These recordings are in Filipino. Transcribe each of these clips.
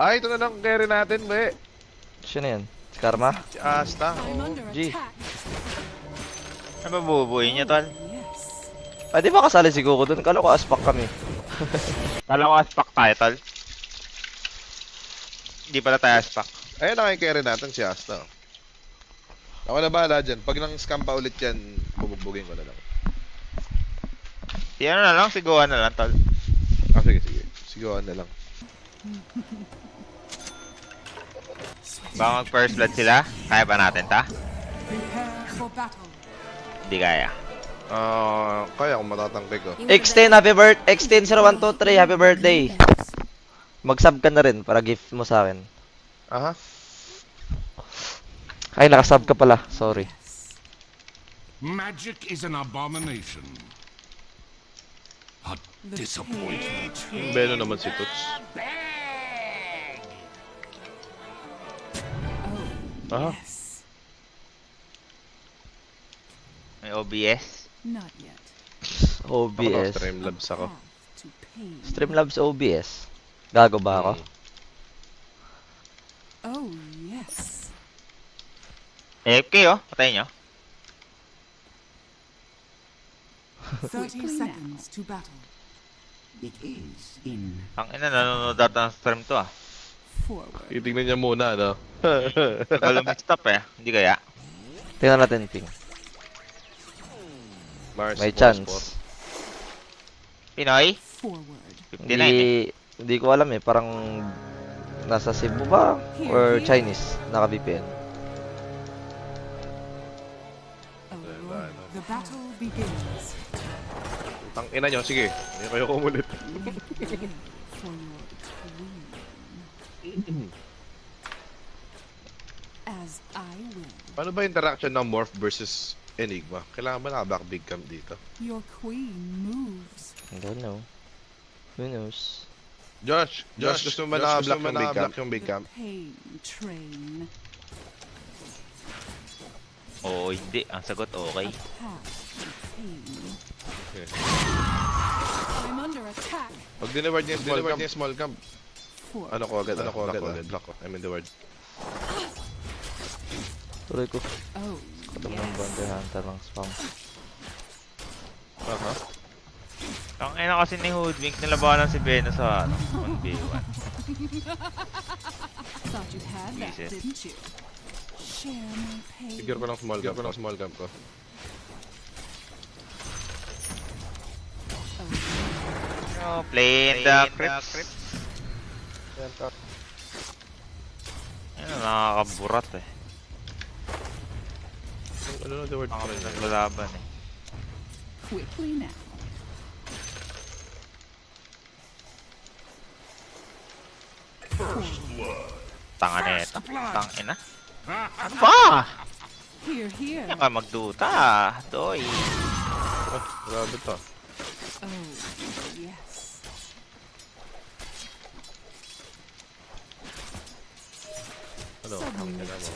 Ay, ito na lang carry natin, we. Sino yan? Si Karma? Si Asta. G. Ano ba bububuhin niya, tol? Ay, di ba kasali si Goku dun? Kala ko aspak kami. Kala ko aspak tayo, tol. Hindi pala tayo aspak. Ayun na carry natin si Asta. Ako na bahala dyan. Pag nang scam pa ulit yan, bubugbugin ko na lang. Si ano na lang, si Gohan na lang, tol. Ah, sige, sige. Sigawan na lang. Baka mag first blood sila? Kaya ba natin, ta? Hindi kaya. Kaya kung matatangkay ko. X10, happy birthday. X10 0123, happy birthday. Mag-sub ka na rin para gift mo sa akin. Aha. Ay, nakasub ka pala. Sorry. Magic is an abomination. A disappointment. Yung Beno naman si Toots. Aha. May OBS. Not yet. Ako na, OBS. Streamlabs ako. To pain. Streamlabs OBS. Gago ba ako? Oh, yes. AFK, oh. Patayin nyo. 30 seconds to battle. It is in Ang ina, nanonood ata ng stream to, ah. Forward. Titignan niya muna, no? Tagal stop eh. Hindi kaya. Tingnan natin, Ping. Mars, May Mars, chance. Mars. Pinoy? Forward. 59 eh. Hindi ko alam eh. Parang nasa Cebu ba? Or Chinese? Naka-VPN. Oh, the battle begins. Ang ina nyo, sige. Hindi kayo kumulit. For your queen. As I will. Paano ba interaction ng Morph versus Enigma? Kailangan ba naka-back big cam dito? Your queen moves. I don't know. Who knows? Josh, gusto mo ba naka-black yung big The cam? pain train. Oo, hindi. Ang sagot, okay. A path to pain. Okay. I'm under attack. Pag dineward niya yung small cam, Forward. ano ko agad, block ko. I mean the word. Tuloy ko. Oh, Katam ng Bounty Hunter ng spam. Aha. Ang ina kasi ni Hoodwink, nilabanan si Beno sa ano, 1v1. thought you had that, Visit. didn't you? Share my pain. Figure ko ng small cam ko. No, play in the crypts. Ano, nakakaburat eh. Ano na the word? Ako rin naglalaban eh. Quickly now. Tanga na ito. Tangina. Ano ba? Here, here. Kaya ka magduta. Doy. Oh, grabe to. Oh, yes. Ano? Submit. Kailan mo?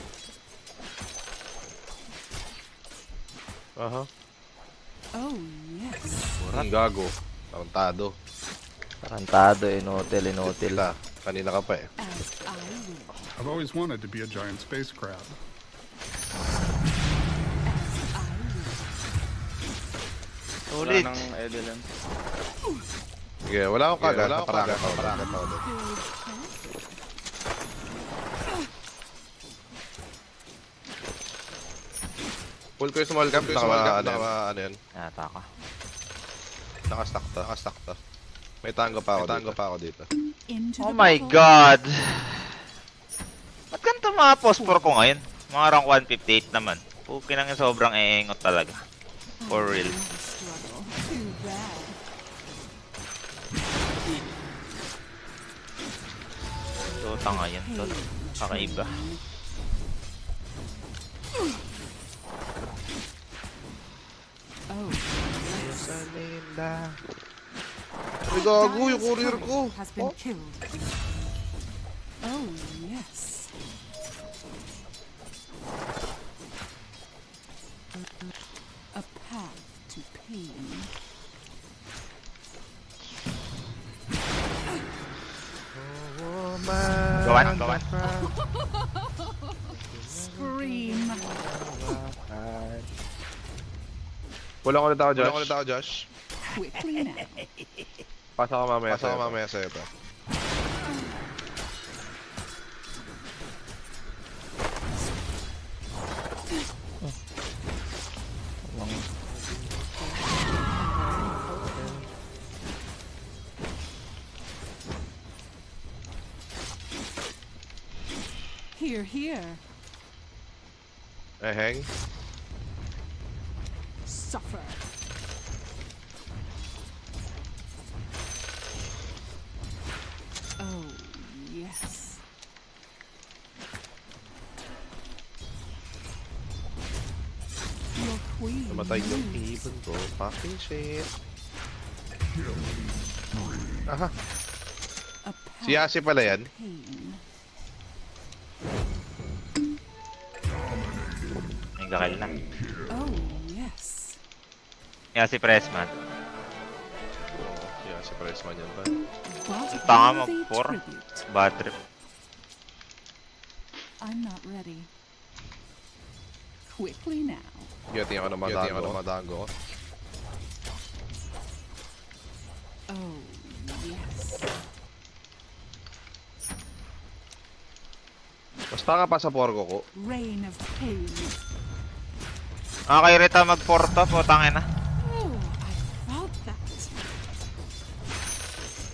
Aha. Oh, yes. Ang gago. Tarantado. Tarantado, inotel. Tila. Kanina ka pa eh. As I will. I've always wanted to be a giant space crab. As I will. Ulit. Sige, wala akong kagat. Parakat ako doon. Build path. Full ko yung small cam. Ano yan? Nata ka. Nakastack to. May tango pa ako dito. Into Oh the my battle. god. Ba't ganito mga phosphor ko ngayon? Mga rank 158 naman. Pukin ang sobrang eengot talaga. For real. The struggle. Too bad. So, tanga yan, tol. Kakaiba. Oh, Ay, gago yung courier ko. has been killed. Oh, yes. A path to pain. Oh, man. Gawan. Scream. Kulang ulit ako, Josh. Quickly now. Pasa ka mamaya sa'yo to. Here, here. Hang. Suffer. Oh, yes. Your queen. Namatay yung moves. ibon ko. Fucking shit. Aha. A Si Yasi pala yan. pain. Yung kakil na. Oh, yes. Kaya si Pressman. Si Yasi Pressman yan ba? But Tama, worthy por. tribute. Bad trip. I'm not ready. Quickly now. Gati ako ng madango. Oh, yes. Basta ka pa sa porko ko. Reign of pain. Kay Rita mag-porta, putangin na. Oh, I felt that.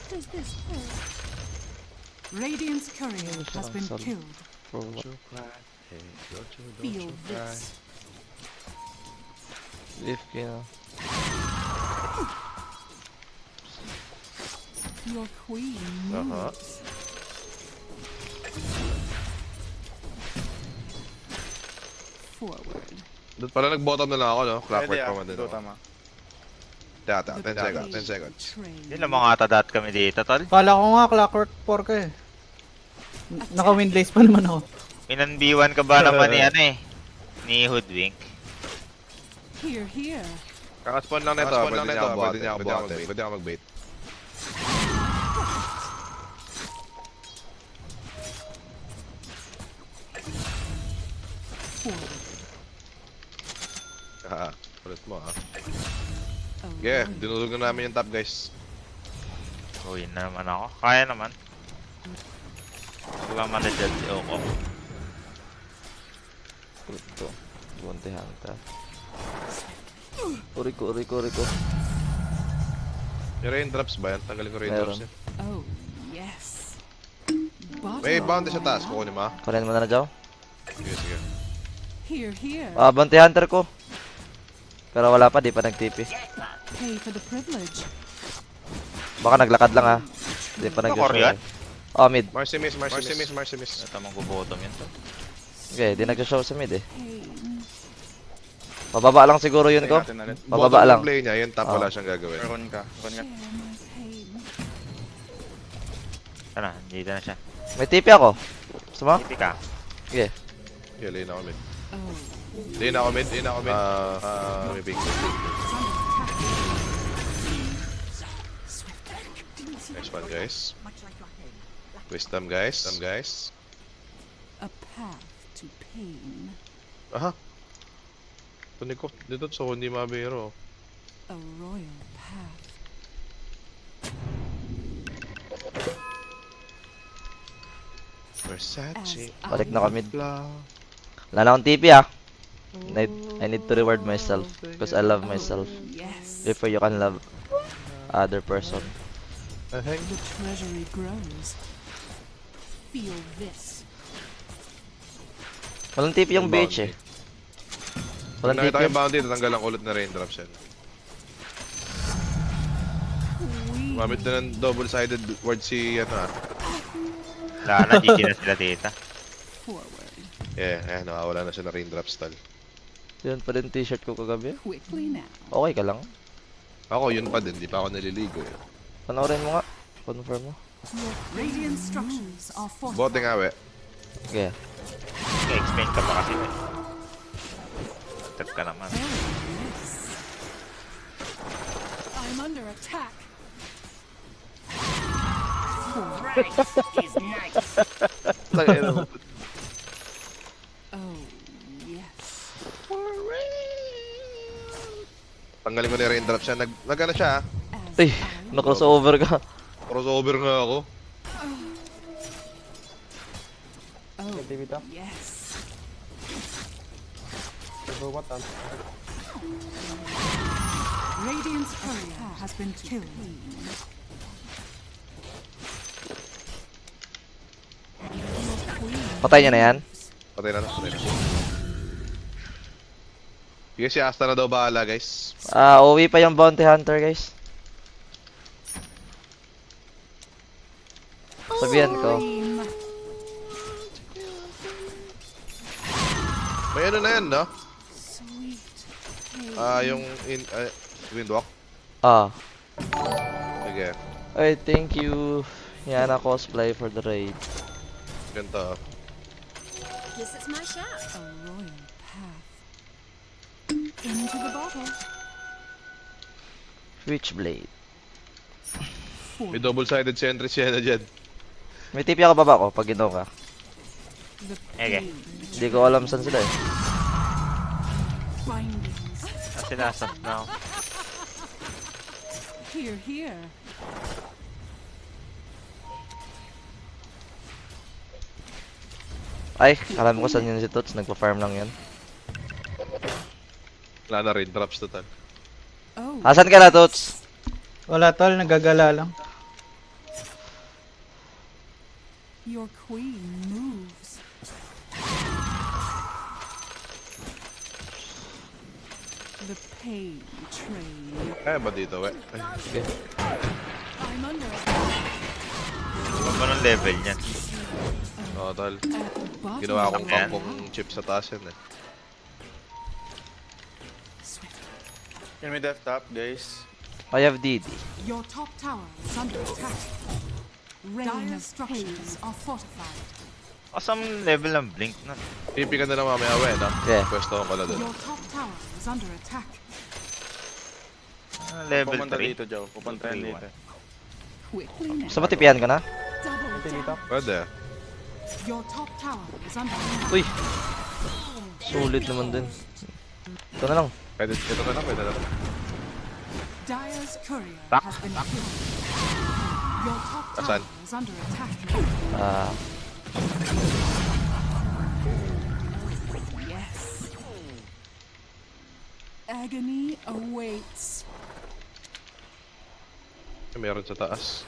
Does this hurt? Radiant's courier has been killed. Feel this. Leaf kill. Your queen moves. Forward. Doon pala nag-bottom na lang ako, no? Clockwork Pwede pa man din ako. tama. Tata, The 10 seconds, blade 10 seconds. betrayed. Yun lang mga atadat kami dito, tol. Kala ko nga Clockwork 4 ka eh. Naka-windlace pa naman ako. Minanbiwan ka ba naman ni ano eh? Ni Hoodwink. Here, here. Kakaspawn lang nito, pwede niya ako buhatin. Pwede ako mag-bait. Forward. Ulit mo, ah. A Yeah, royal dinulog na namin yung top, guys. Uy na naman ako. Kaya naman. Wala man na dyan si Oko. Ito. Bounty hunter. Uriko. Yung raindrops ba yan? Tanggalin ko raindrops Meron. yan. Oh, yes. May Bottom bounty sa taas, line. kukunin mo, ah. Kunin mo na Jaw. Sige, sige. Here, here. Bounty hunter ko. Pero wala pa, di pa nag-TP. Pay for the privilege. Baka naglakad lang ha. Di pa Core nag-show. yan? Oh, mid. Marcy miss. Ito mong gubotom yun, tol. Okay, di nag-show sa mid eh. Pain. Mababa lang siguro yun ko. Natin ulit. Mababa lang. play niya, yung top Oh. wala siyang gagawin. Ron ka. Share my pain. Ano, dito na siya. May TP ako. Gusto mo? Tipi ka. Okay. Yeah, lane ako mid. Oh, Lane ako mid. May big. Nice one, guys. Wisdom, guys. a path to pain. Aha. Tunig ko dito so hindi mabiro. A royal path. Versace. Balik na kami. Blah. Wala na akong TP ah. I need to reward myself. Because I love myself. Yes. Before you can love other person. The treasury grows. Feel this. Walang TP yung BH eh. Pag Walang TP nakita yung yun. bounty, tatanggalan ko ulit na raindrops yan. Queen. Mamit na ng double-sided word si ano ah. Wala na, GG na sila dito. Forward. Yeah, nawawala na siya ng raindrops tal. Yun pa din t-shirt ko kagabi. Quickly now. Okay ka lang. Ako yun pa din, di pa ako naliligo eh. Panoorin mo nga. Confirm mo. Your radiant structures are Bote fortified. nga we. Okay. Okay, explain ka pa kasi. Tap ka naman. Oh, yes. I'm under attack. Tangina mo. Oh, yes. Tanggalin ko na yung raindrop siya. Nag-ano siya, ah. As Ay, I na-crossover ka. Crossover nga ako. Oh, yes. Radiant's courier has been killed. Patay niya na yan. Patay na. Sige, si Asta na daw bahala, guys. Uwi pa yung bounty hunter, guys. Sabihan ko. May ano na yan, no? Sweet. Yung windwalk. Sige, Ay, thank you. Yana cosplay for the raid. ganito. Guess it's my shot. A royal path. Into the bottle. Witchblade. May double-sided sentry siya na dyan. May tipi ako baba ko pag ginaw ka. The Okay. pain Hindi ko alam saan sila eh. bindings. Kasi nasa now. Here, here. Ay, alam ko saan yun si Tots. Nagpa-farm lang yan. Wala na raindrops total. Oh, Asan ka na, Tots? Wala tol, nagagala lang. your queen moves. The pain train. Kaya ba dito, we? Sige. I'm under Ano nung level niyan? Oo, tol. at the bottom. Ginawa akong Yan. pampong chip sa taas yan, eh. Swift. Can we def top, guys? I have DD. Your top tower is under attack. Dire structures are fortified. Kasam level ng blink na. TP ka na lang mamaya, we, no? Okay. Pwesto ko pala dun. Your top tower is under attack. Level Pupunta 3. dito, Joe. Pupunta yan dito. Quickly now. Gusto mo tipihan ka na? Double down. Pwede. Your top tower is under attack. Uy! Sulit naman din. Ito na lang. Pwede, ito na lang, pwede na lang. Dire's courier Tak, has been killed. Your top Asan? tower is under attack. Yes. Agony awaits. Meron sa taas.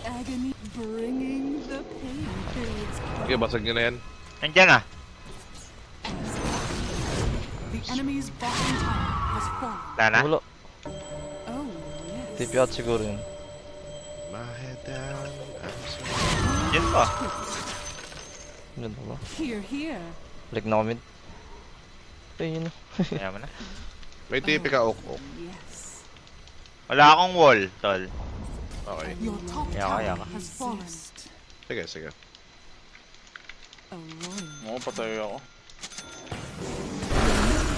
Agony bringing the pain pills. Sige, basag nyo na yan. Nandiyan ah. The enemy's bottom tower has fallen. Wala na. Wala. Oh, yes. Tipi out siguro yun. My head down, I'm so... Yun pa. Yun ba? Here, here. Balik na ako mid. Ay, yun. Kaya mo na. May TP ka, ok. Yes. Wala akong wall, tol. Okay. Your top Yaka, tower yaka. has fallen. Sige, sige. A royal Oo, patay ako.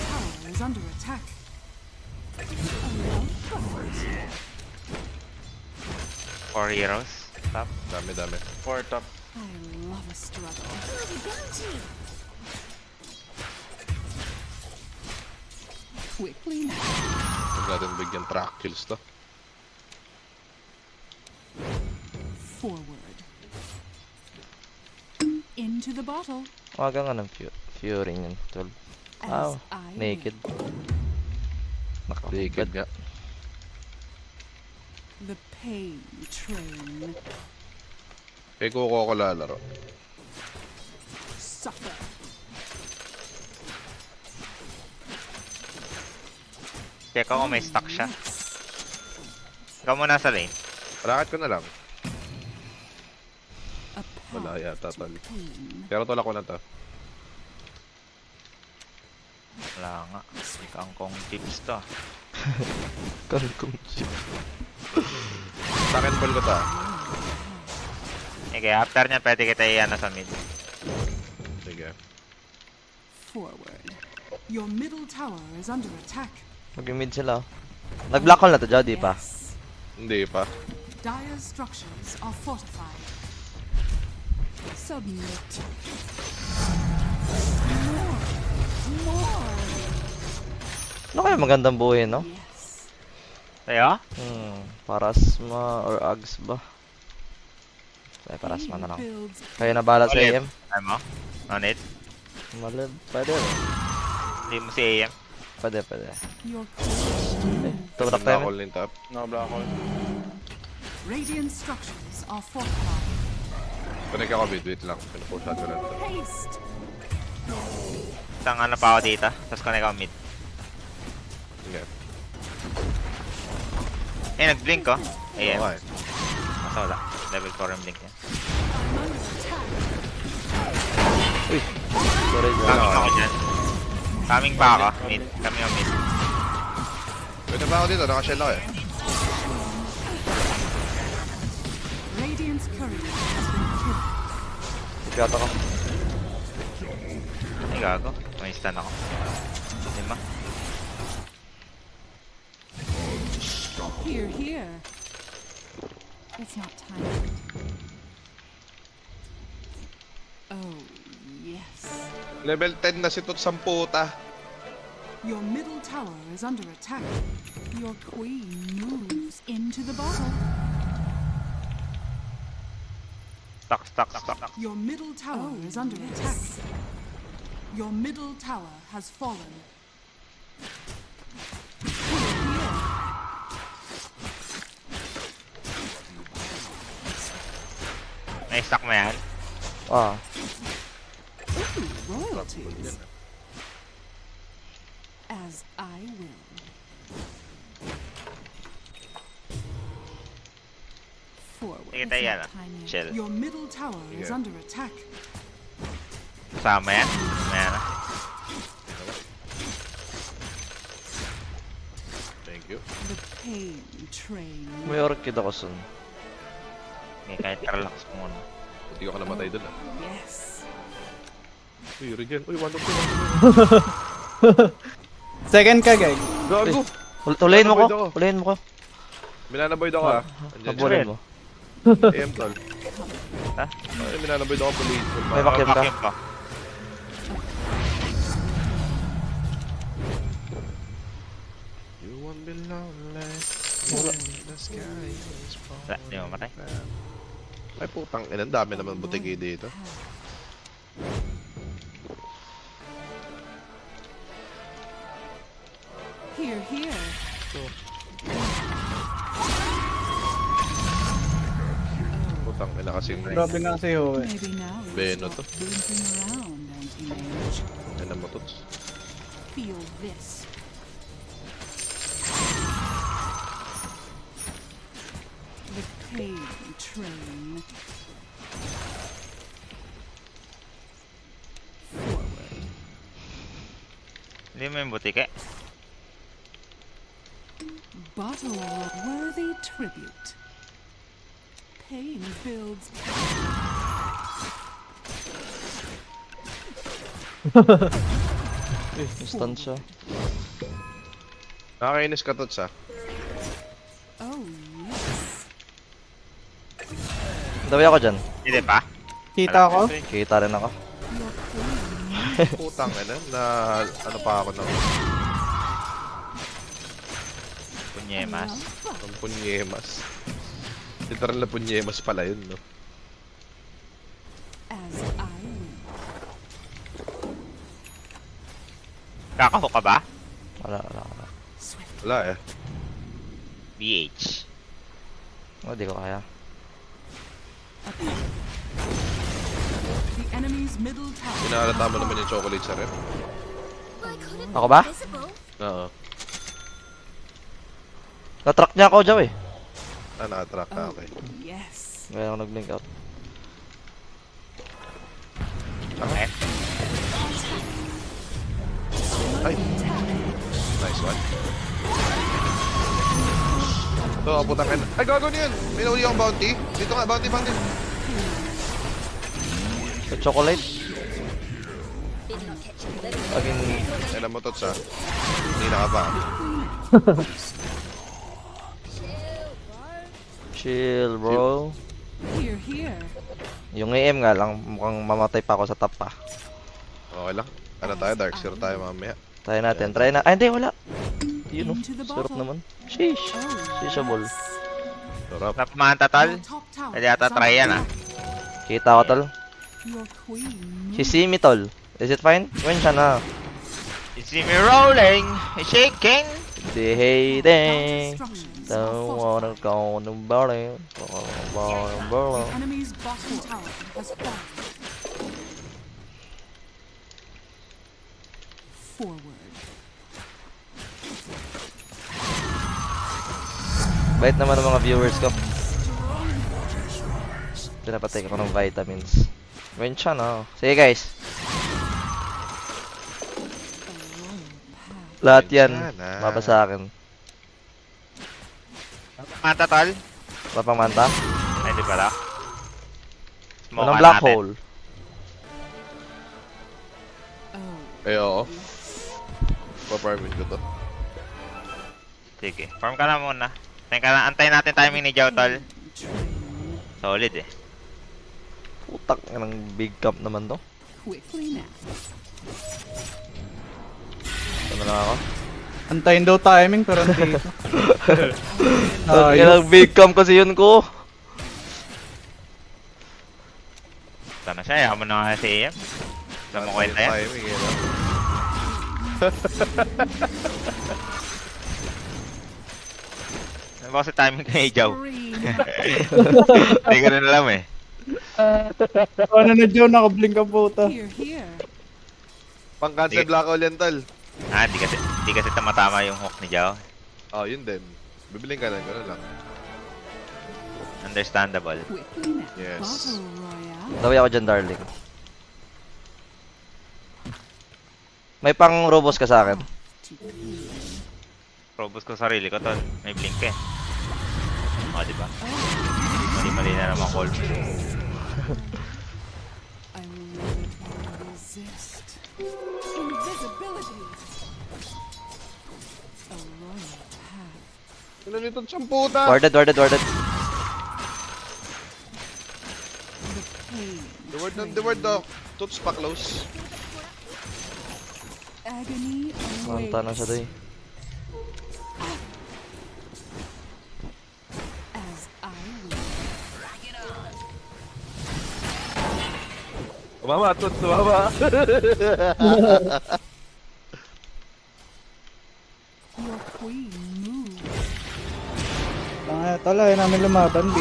tower is under attack. Four heroes. Top. Dami, dami. 4 top. I love a struggle. Quickly now. Huwag natin bigyan track kills to. Forward. Into the bottle. Waga nga ng Fury yun. 12. As Wow. I Naked. Naked Naked. nga. The pain train. Kaya kukuha ko lalaro. Suffer. Check ako may stock siya. Ikaw muna sa lane. Rakit ko na lang. A Wala path yata, to tol. pain. Pero tulak ko na to. Wala nga. Kangkong tips to. Kangkong chip. Second ball ko to, ah. Okay, after niya pwede kita iyan sa mid. Sige. Forward. Your middle tower is under attack. Mag-mid sila. Nag-black hole na to, Jody pa. Yes. Hindi pa. Dire's structures are fortified. Submit. More. Ano kaya magandang buhay, no? Yes. Tayo? Parasma or Ags ba? Ay, Parasma na lang. Builds Kaya na bala sa Ulit. AM? Ano mo? No need? Malib, pwede rin. Hindi mo si AM. Pwede. your creation. Turak tayo. Black hole in top. No black hole. Radiant structures are fortified. Connect ako mid, wait lang. Pinupush ko lang to. Haste. Isang ano pa ako dito. Tapos connect ako mid. Sige. Eh, nag-blink ko. AM. Okay. Mas wala. Level 4 yung blink niya. Sorry, Coming ako dyan. Coming pa ako. Mid. Coming ako mid. Pwede ba ako dito? Nakashell ako eh. Radiant's courier has been killed. Piyata ka. Ay, gago. May stun ako. Lima. Here. It's not time. Oh, yes. Level 10 na si Tutsang puta. Your middle tower is under attack. Your queen moves into the bottle. Stuck. Your middle tower is under attack. Your middle tower has fallen. May stuck mo yan. Royalties. As I will. Forward. Sige It's tayo yan. not time yet. Chill. Your middle tower is under attack. Kasama yan. Ayan na. Thank you. The pain train. May orchid ako soon. Okay, kahit relax mo muna. Hindi ko namatay dun ah. Yes. Uy, regen. Uy, 1 of 2. Second ka, guys. Gago! Ulayin mo ko. Nanaboid ako. Ulayin mo ko. Minanaboid ako ah. Habulin mo. AM tol. Ha? Ay, minanaboid ako puli. May vacuum ka. Vacuum pa. You won't be lonely. The sky is Wala, di mo matay. Ay putang ina, ang dami naman butiki dito. Here. Putang ina kasing Grabe nga si Howe. Maybe now you Beno stop to. blinking around, anti-mage. ina mo tots. Feel this. The pain train. Forward. Hindi mo yung butike. Bottle of worthy tribute. Pain builds. Instant siya. Nakakainis ka tots ah. Oh yes. Dawi ako dyan. Hindi pa. Kita ko. Kita rin ako. Your queen. Putang ina, na ano pa ako ng Punyemas. ng punyemas. Literal na punyemas pala yun, no? As I will. Kakaho ka ba? Wala. Wala eh. BH. Di ko kaya. The enemy's middle tower. Pinaalata mo naman yung chocolate sa ref. Well, I couldn't Ako ba? be visible. Oo. Na-track niya ako, Jow eh. Ah, nakatrack ka, okay. Yes. Ngayon ako nag-blink out. Okay. Ay! Nice one. Ito, putang ina. Ay, gago niyan! May nauli akong bounty. Dito nga, bounty. Sa chocolate. Did not catch you living. I mean, Ina mo tots ah. Hindi na ka pa. Chill, bro. Chill, bro. Here, here. Yung AM nga lang, mukhang mamatay pa ako sa top pa. Okay lang. Ano tayo? Dark Zero tayo mamaya. Try natin, try na. Ay, hindi, wala. Yun, oh. Into the Sarap bottle. naman. Sheesh. Oh, Shishable. yes. Sarap. Napamanta tol. Your top tower Pwede yata is try under yan, ah. attack. Kita ko, tol. Your queen Si moves. Simi, tol. Is it fine? When siya na? You see me rolling, shaking. Di Dark hating. structures are Don't wanna fortified. go to Berlin. The enemy's bottom tower has fallen. Forward. Bait naman ng mga viewers ko. Pinapatay ko ng vitamins. When siya na? Sige, guys. Lahat yan. Sana. Mapa sa akin. Napamanta tol. Papang manta. Ay, di pala. Smoke Walang black natin. hole. Oh, Eh, oo. Pa-farming ko to. Sige, farm ka na muna. Antayin natin timing ni Jow tol. Solid eh. Putak ng big camp naman to. quickly now. Ano na ako? Antayin daw timing pero hindi. Ilang big camp kasi yun ko. Sana siya, yaman na nga si AM. Alam mo kwenta yan? Timing, eh, no? Ano ba kasi timing kay Jow? Green. Hindi ko rin alam eh. Ano na Joe, nakablink ang puta. Here, here. Pang-cancel Sige. Black Hole yan, tol. Ah, di kasi tamatama yung hook ni Jow. Oh, yun din. Bibiling ka lang, gano'n lang. Understandable. Quickly now. Yes. Battle Royale. Dawi ako dyan, darling. May pang robos ka sa akin. Probos ko sarili ko tol. May blink eh. O, diba? Mali-mali na naman call mo. I will never resist. Invisibility. A royal path. Ano nito, champuta? Warded, warded, warded. The pain. The word, Doc. Toots pa close. Agony awaits. Manta na siya doy. As I will. Tumama, Toots, tumama. Your queen moves. Tala, yun namin lumaban, B.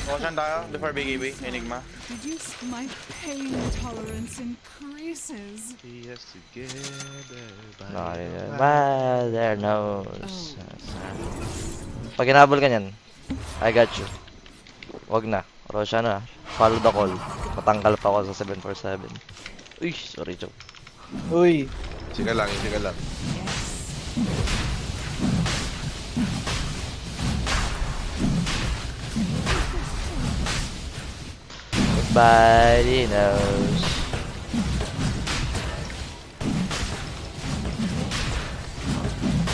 Motion tayo before BGB, Enigma. Did you my pain tolerance increases? See us together by No, the mother knows. Pag hinabol ka niyan, I got you. Wag na. Roshan na. Follow the call. Matangkal pa ako sa 747. Uy, sorry, Joe. Uy. Siga lang, siga lang. Everybody knows.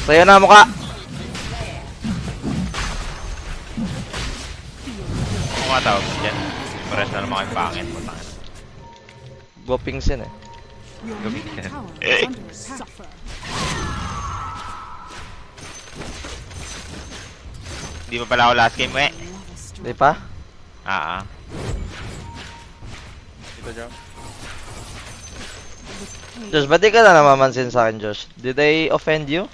Sa'yo na mukha. Kung nga tawag mo dyan. Pares na naman kayong pangit. Putang ina. Gopings yun eh. Your Gabi middle yan. tower is under attack. Hindi pa pala ako last game mo eh. Di pa? Ah. Dito, Joe. Josh, ba't di ka na namamansin sa akin, Josh? Did I offend you?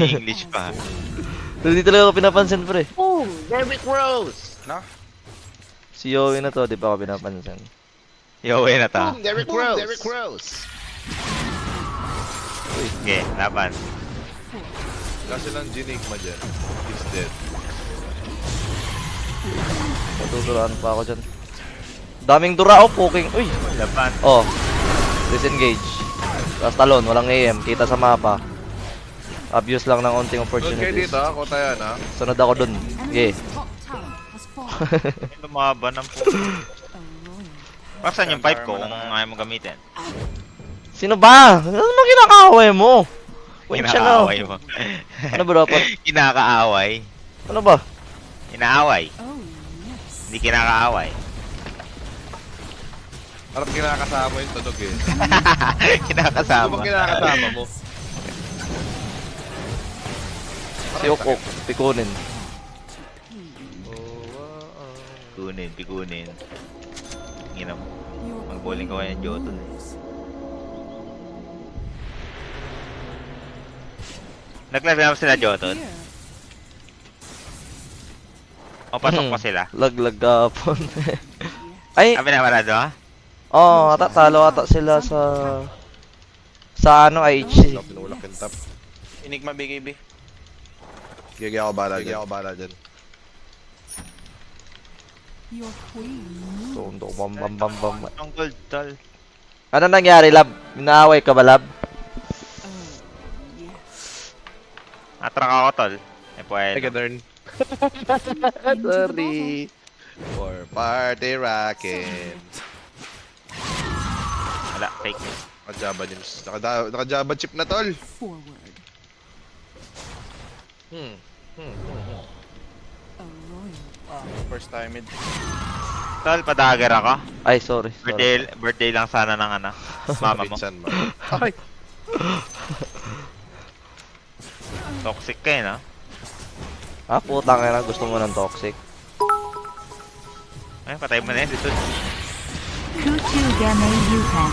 English pa. Hindi talaga ako pinapansin, pre. Oh, Derrick Rose! No? Si Yowie na to, di pa ako pinapansin. Yo, na ta. Derrick Rose! Derrick Rose! Okay, laban. Kasi lang Ginigma dyan. He's dead. Matutulaan pa ako dyan. Daming dura, oh, poking. Uy! Laban. Oh, disengage. Tapos talon, walang AM, kita sa mapa. Abuse lang ng onting Doon kayo opportunities. dito, ako tayo na. Sunod ako dun. Okay. Enemy's top tower has fallen. Lumaban ng po. A royal Paksan yung pipe ko kung ayaw mo gamitin. Sino ba? Ano mo kinakaway mo? Point siya na. Kinakaaway mo. Ano ba dapat? Kinakaaway. Ano ba? Inaaway. Oh, yes. Hindi kinakaaway. Parang kinakasama yung tunog eh. Ano Kinakasama. bang kinakasama mo? Si Okok, pikunin. Pikunin. Tingnan mo. Your Mag-bowling ka kaya ng Jotun eh. moves. Nag-level up sila Jotun. Here. O pasok pa sila. Laglag kapon. Ay, Sabi na wala doon. oh, talo ata sila sa ano, IHC. Pinulak yung top. Enigma BKB. Gigi ako bala dyan. Your queen moves. Tundo, bam bam bam bam. Ang gold tol. Ano nangyari, Lab? Inaaway ka ba, Lab? Oh, yes. Atrak ako tol. Eh pwede. Ganun. Into the Sorry. For party rockin'. Wala, fake. Naka-Java Nims. Naka-Java chip na tol. Forward. A royal. First time mid. Tol, padager ako. Ay, sorry. Birthday lang sana ng ano. Mama mo. Pinsan mo. Ay! Toxic ka eh, no? Ah, putang ina, gusto mo ng toxic. Ay, patay mo na yun, dito. Kuchu Game Yukan.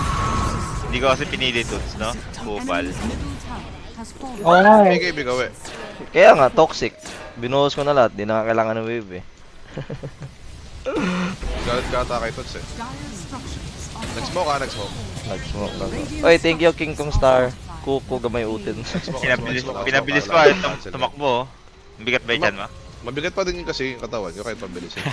Hindi ko kasi pinili tuts, no? Kupal. Enemy's middle tower has fallen. Oo nga eh. Bigay, bigaw eh. Kaya nga, toxic. Binuhos ko na lahat, di na kailangan ng wave eh. Galit ka ata kay Tots eh. Dire structures are Nag-smoke ah, nag-smoke. Nag-smoke na. Oy, thank you, King Kong Star. Kuko, gamay utin. Pinabilis ko ay tumakbo. oh. Ang bigat ba dyan, ma? Mabigat pa din yun kasi yung katawan nyo kahit pabilisin.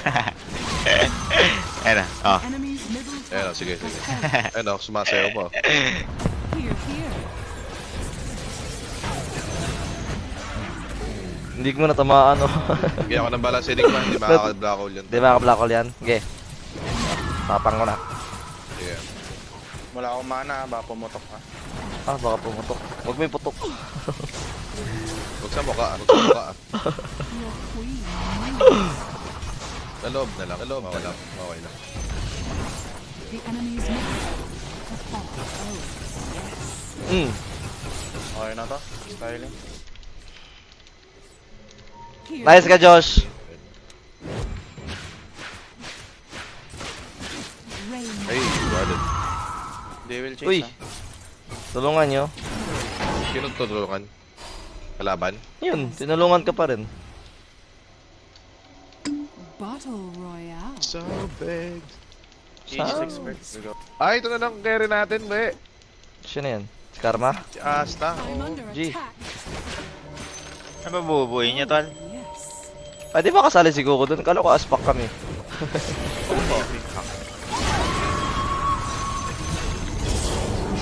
Ayan na, oh. enemy's middle Ayun, tower sige. has fallen. Ayun oh, sumasayaw pa. Here, here. Hindi ko na tamaan, no? Bigyan ako ng balance enigma, hindi makaka-black hole yun. Di ba ka-black hole yan? Okay. Tapang ko na. Yeah. Wala akong mana, baka pumutok ka. Ah, baka pumutok. Huwag may putok. Huwag sa mukha, huwag sa mukha. Your queen moves. Sa loob na lang, okay lang. Okay lang. The enemy's middle tower has fallen. Oh, yes. Mm. Okay na to. Styling. Here, Nice ka, Josh. rain. Ay, guarded. They will chase Uy. na. Tulungan nyo. Sino tutulungan? Kalaban? Yun, tinulungan ka pa rin. Battle Royale. So big. Each expert. We go. Ay, ito na lang carry natin, be. Sino yan? Si Karma? Si Asta. I'm under G. attack. Ano ba bububuhin niya, tol? Yes. Ah, di ba kasali si Goku dun? Kala ko aspak kami.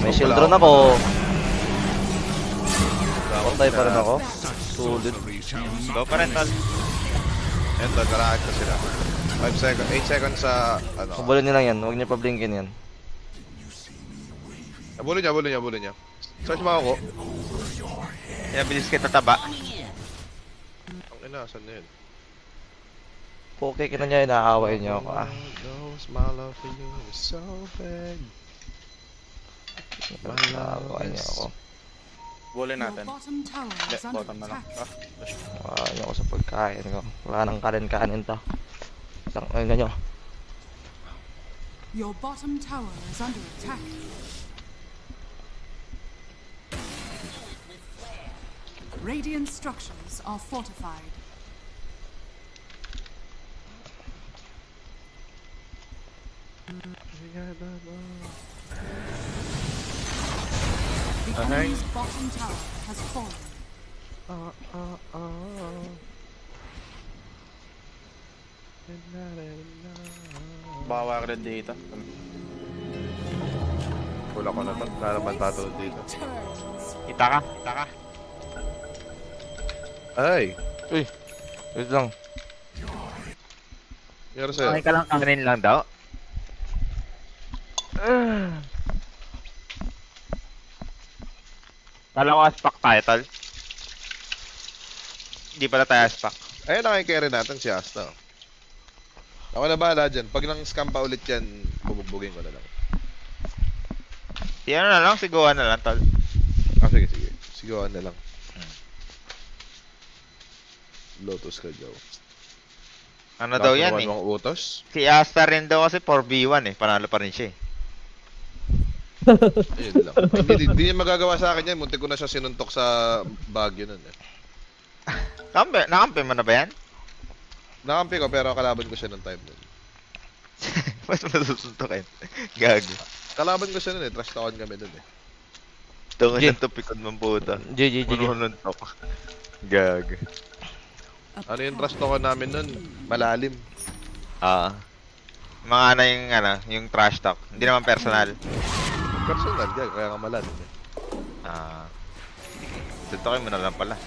May shield drone ako. Pantay pa rin ako. Sulit. Go pa rin, tol. Ayun, tol, karakit na sila. 5 seconds, 8 seconds sa, ano. Kubulo nyo lang yan. Huwag nyo pa blinkin yan. Abulin niya. Search mo ako. Pinabilis kita taba. Ang ina, saan na yun? Okay, kita nyo, inaaway nyo ako. Ah. Knows my love for you is so big. Inaaway nyo ako. Bully Your natin. bottom tower Hindi, is under bottom na lang. attack. Ah, Ayaw ko sa pagkain ko. Wala nang kanin to. Isang, ayun nyo. Your bottom tower is under attack. Radiant structures are fortified. The enemy's bottom tower has fallen. baka red data. Wala ko na to. Wala naman tatulog dito. Kita ka. Ay! Uy, wait lang. Meron sa'yo. Okay ka lang, kanin lang daw. Kala ko aspak tayo, tol. Hindi pala tayo aspak. Ayun, nakikerry natin si Asta. Ako na bahala dyan. Pag nang scam pa ulit yan, bubugbugin ko na lang. Si ano na lang, siguan na lang, tol. Ah, sige, sige. Sigawan na lang. Lotus ka, Joe. Ano daw yan eh. Mga utos. Si Asta rin daw kasi 4v1 eh. Panalo pa rin siya eh. Ayun lang. Hindi niya magagawa sa akin yan. Muntik ko na siya sinuntok sa Baguio nun eh. Nakampi mo na ba yan? Nakampi ko pero kalaban ko siya ng time nun. Mas masusuntokin. Gago. Kalaban ko siya nun eh. Trash talkan kami nun eh. Tungan G. ng tupikon mong puta. GG. Pununod tok. Gago. Ano yung trash talkan namin nun? Malalim. Mga ano yung trash talk. Hindi naman personal. Personal yan. Kaya nga malalim eh. Suntokin mo na lang pala.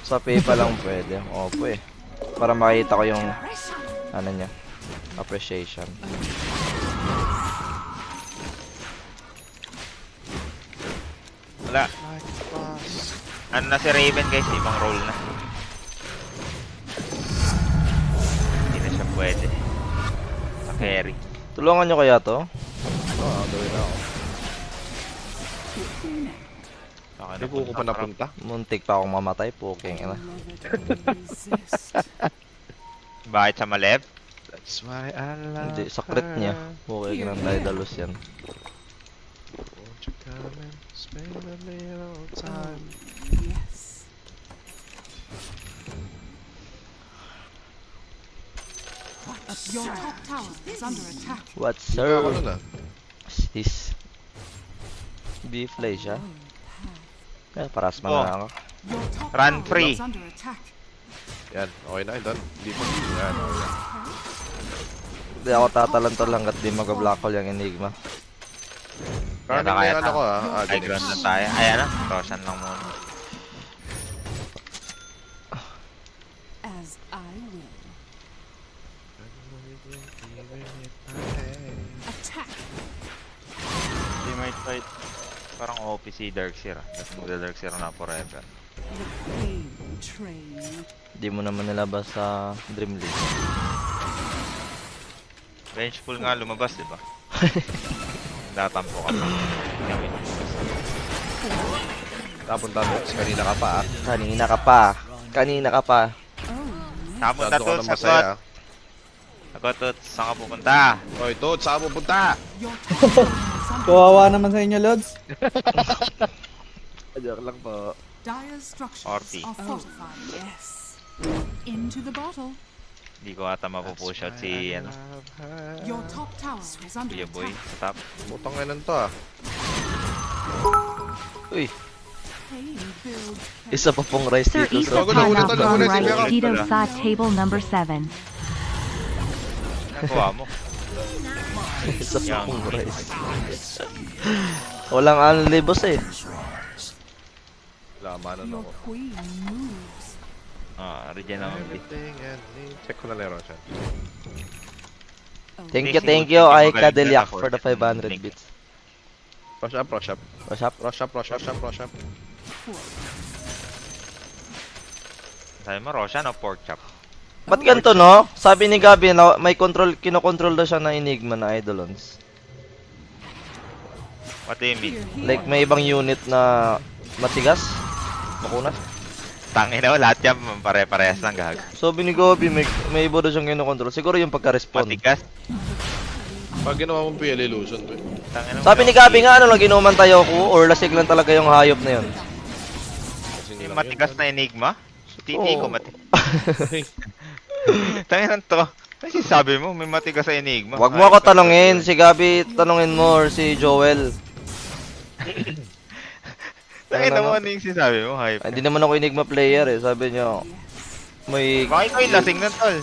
Sa PayPal lang pwede. Opo eh. Para makita ko yung ano niya. Appreciation. Wala. Ano na si Raven guys, ibang role na. Hindi na siya pwede. Sa carry. Tulungan nyo kaya to? Oo, gawin na ako. Baka Hindi ko pa napunta. Muntik pa akong mamatay. Puking ina. Bakit sa malep? That's why I love Hindi, sa crit niya. Puking ina, Daedalus yan. Won't you come and spend a little time? Yes. Your top tower is under attack. What's Ako sir? nun ah. Is beef play siya? Eh, paras man Oh. na ako. Your top Run tower free. is under attack. Yan, okay na yun doon. Hindi pa. Yan, okay. Hindi ako tatalantol hanggat di mag-black hole yung Enigma. Karning kaya na yan ako ah. High Agnes. ground na tayo. Ayan na. Roshan lang muna. As I will. Attack. He might fight. Parang OP si Darkseer. Tapos magda-Darkseer na forever. The pain train. Di mo naman nilabas sa Dream League. Vengeful nga lumabas, di ba? Datampo ka pa. Gawin mo. Napunta doon. Kanina ka pa ah. Kanina ka pa. Kanina ka pa. Nakapunta Masyado ka to na sa masaya. Sagot to. Saan ka pupunta? Oy, Toad, saan mo punta? Your top tower is under Kawawa naman sa inyo, Lods. Joke lang po. Dire structures Orty. are fortified. Yes. Into the bottle. Hindi ko ata mapupush out si ano, Your top tower is under Kuya Boy attack. sa top. Putang ina to ah. Uy, Pain builds isa pa pong rice Sir dito. Isa Bago na, ulit, Pineapple ulit, on ulit, Rice ulit. Tito sa table number 7. Nakuha mo. Isa pa pong rice. Walang unli boss eh. Lamanan your ako. queen moves. Regen naman B. Check ko na lang Roshan. Thank you, ay Kadeliak for the 500 bits. Rush up, rush up. What's up? Rush up, rush up, rush up, rush up. Sabi mo, Roshan o pork chop? Ba't ganito no? Sabi ni Gabi na may control, kinokontrol daw siya ng Enigma na Eidolons. What do you mean? Like may ibang unit na matigas. Makunas. Tangin na, lahat yan pare-parehas lang gag. Sabi ni Gabi may iba daw siyang kinokontrol. Siguro yung pagka-respond. Matigas. Pag ginawa mong PL illusion, pre. Tangin na. Sabi ni Gabi nga ano lang ginuman tayo ko or lasig lang talaga yung hayop na yun. Kasi Yung matigas na enigma? Titi ko Oo. matigas. Tangin na to. Kasi sabi mo, may matigas sa enigma. Wag mo ako tanungin, si Gabi tanungin mo or si Joel. Tangin na mo ano yung sinasabi mo, hype. Hindi naman ako Enigma player eh. Sabi niyo may Bakit ko yung lasing na tol?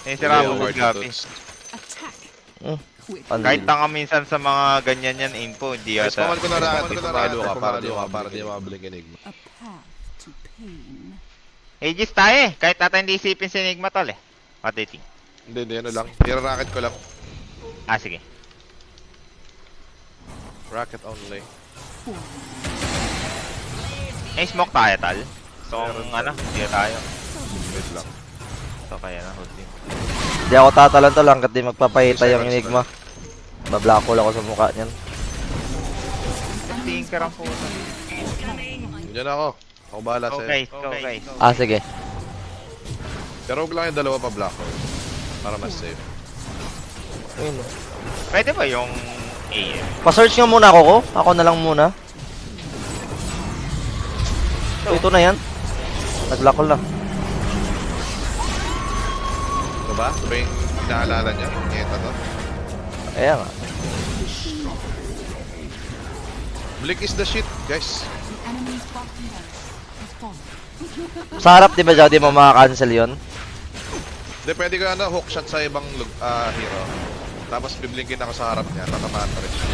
Eh, sira mo Award sa Gabi. Attack. Kahit tanga minsan sa mga ganyan yan info, hindi Yes, yata. paman ko na racket. Pumalo ka para di mabalik enigma. A path to pain. Aegis tayo eh. Kahit ata hindi isipin si Enigma tol eh. What do you think? Hindi, ano lang. Tira-racket ko lang. Ah, sige. Racket only. May smoke tayo, Tal. So, ano, hindi tayo. Wait lang. So, kaya na, hold team. Hindi ako tatalon to lang, hanggat di magpapahita yung Enigma. Bablack hole ako sa mukha niyan. Tinker ang puso. Diyan ako. Ako bahala Go sa'yo. guys, go guys. Ah, sige. Pero huwag lang yung dalawa pa black hole. Para mas safe. Ayun. Pwede ba yung AM? Pa-search nga muna ako ko. Ako na lang muna. Ito na yan. Nag-black hole na. Ito ba? Ito ba yung inaalala niya? Nyeta to? Ayan nga. Blink is the shit, guys. The enemy's bottom barracks has fallen. Sa harap, di ba, Jow? Di mo makakancel yun? Hindi, pwede ka na hook shot sa ibang hero. Tapos biblinkin ako sa harap niya, tatamaan pa rin siya.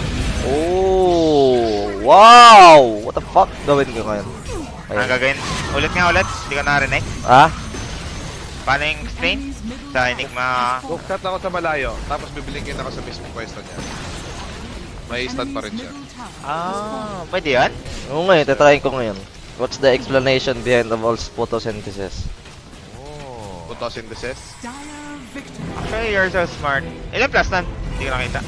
Oh! Wow! What the fuck? Gawin ko ngayon. Ang Ayan. gagawin? Ulit nga ulit. Hindi ko narinig. Ah? Paano yung strain? Enemy's middle Sa tower Enigma. has Hook fallen. shot ako sa malayo, tapos biblinkin ako sa mismong pwesto niya. May stun pa rin siya. Middle tower has Ah, pwede yan? Oo nga, tatry ko ngayon. What's the explanation behind of all photosynthesis? Oh. Photosynthesis. fallen. Dire victory. Actually, you're so smart. Ilan plus nan? Hindi ko nakita.